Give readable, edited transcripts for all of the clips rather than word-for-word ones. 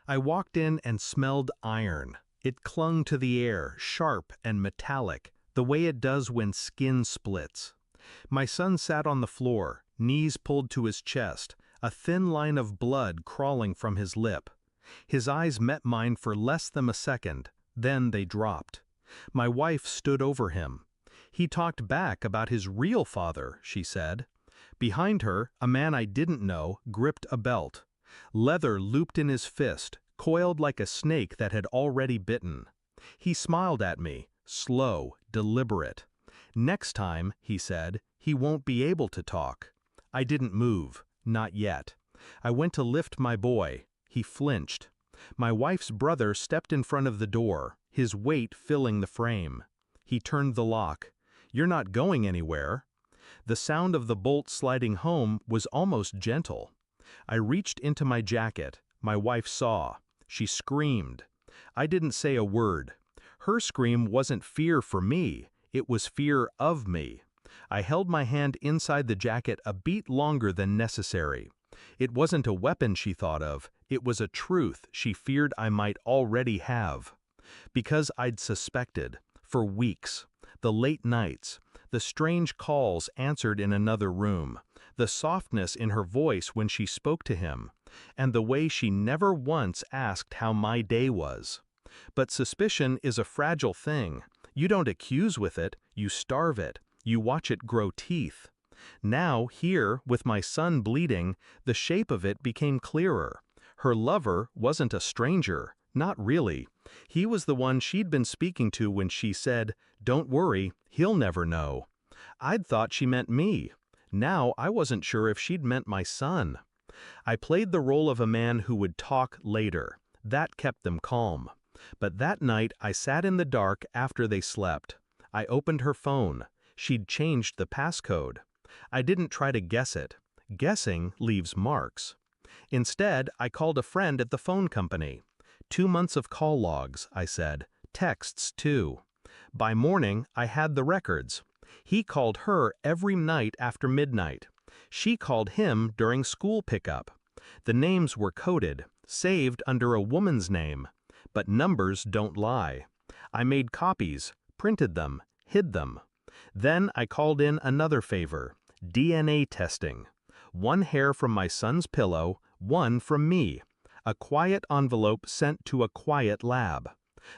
I walked in and smelled iron. It clung to the air, sharp and metallic, the way it does when skin splits. My son sat on the floor, knees pulled to his chest, a thin line of blood crawling from his lip. His eyes met mine for less than a second, then they dropped. My wife stood over him. He talked back about his real father, she said. Behind her, a man I didn't know gripped a belt. Leather looped in his fist, coiled like a snake that had already bitten. He smiled at me, slow, deliberate. Next time, he said, he won't be able to talk. I didn't move, not yet. I went to lift my boy. He flinched. My wife's brother stepped in front of the door, his weight filling the frame. He turned the lock. "You're not going anywhere." The sound of the bolt sliding home was almost gentle. I reached into my jacket. My wife saw. She screamed. I didn't say a word. Her scream wasn't fear for me, it was fear of me. I held my hand inside the jacket a beat longer than necessary. It wasn't a weapon she thought of, it was a truth she feared I might already have. Because I'd suspected, for weeks, the late nights, the strange calls answered in another room, the softness in her voice when she spoke to him, and the way she never once asked how my day was. But suspicion is a fragile thing. You don't accuse with it, you starve it, you watch it grow teeth. Now, here, with my son bleeding, the shape of it became clearer. Her lover wasn't a stranger, not really. He was the one she'd been speaking to when she said, "Don't worry, he'll never know." I'd thought she meant me. Now I wasn't sure if she'd meant my son. I played the role of a man who would talk later. That kept them calm. But that night I sat in the dark after they slept. I opened her phone. She'd changed the passcode. I didn't try to guess it. Guessing leaves marks. Instead, I called a friend at the phone company. 2 months of call logs, I said. Texts, too. By morning, I had the records. He called her every night after midnight. She called him during school pickup. The names were coded, saved under a woman's name. But numbers don't lie. I made copies, printed them, hid them. Then I called in another favor, DNA testing. 1 hair from my son's pillow, 1 from me. A quiet envelope sent to a quiet lab.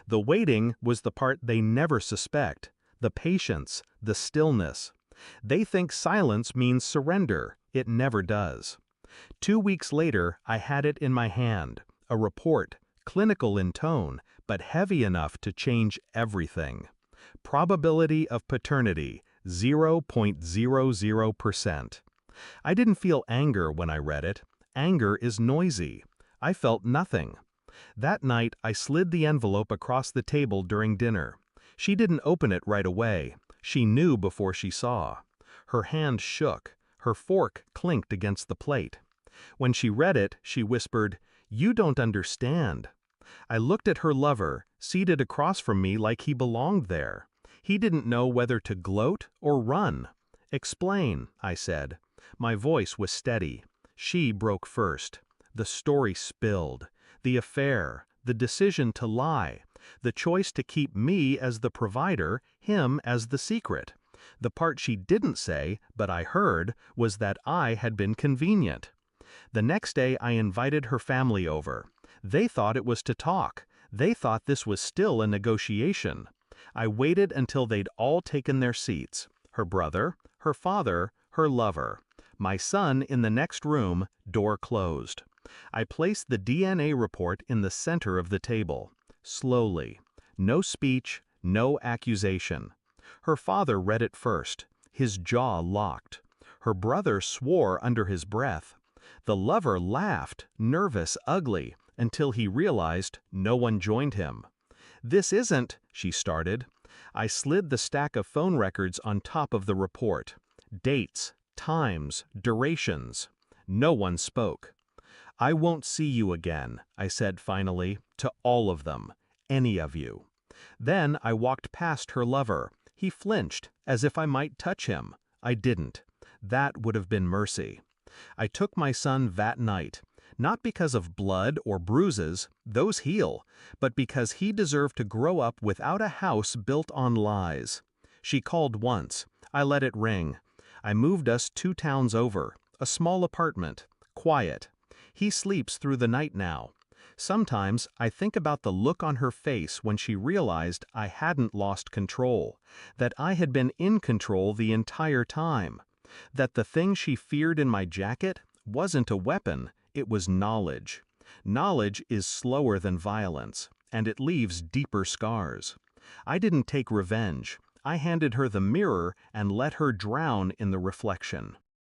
The waiting was the part they never suspect, the patience, the stillness. They think silence means surrender. It never does. 2 weeks later, I had it in my hand, a report, clinical in tone, but heavy enough to change everything. Probability of paternity, 0.00%. I didn't feel anger when I read it. Anger is noisy. I felt nothing. That night, I slid the envelope across the table during dinner. She didn't open it right away. She knew before she saw. Her hand shook. Her fork clinked against the plate. When she read it, she whispered, "You don't understand." I looked at her lover, seated across from me like he belonged there. He didn't know whether to gloat or run. "Explain," I said. My voice was steady. She broke first. The story spilled. The affair, the decision to lie, the choice to keep me as the provider, him as the secret. The part she didn't say, but I heard, was that I had been convenient. The next day I invited her family over. They thought it was to talk. They thought this was still a negotiation. I waited until they'd all taken their seats. Her brother, her father, her lover. My son in the next room, door closed. I placed the DNA report in the center of the table. Slowly. No speech, no accusation. Her father read it first. His jaw locked. Her brother swore under his breath. The lover laughed, nervous, ugly, until he realized no one joined him. "This isn't," she started. I slid the stack of phone records on top of the report. Dates, times, durations. No one spoke. "I won't see you again," I said finally, to all of them, any of you. Then I walked past her lover. He flinched, as if I might touch him. I didn't. That would have been mercy. I took my son that night. Not because of blood or bruises, those heal, but because he deserved to grow up without a house built on lies. She called once. I let it ring. I moved us 2 towns over, a small apartment, quiet. He sleeps through the night now. Sometimes I think about the look on her face when she realized I hadn't lost control, that I had been in control the entire time, that the thing she feared in my jacket wasn't a weapon, it was knowledge. Knowledge is slower than violence, and it leaves deeper scars. I didn't take revenge. I handed her the mirror and let her drown in the reflection.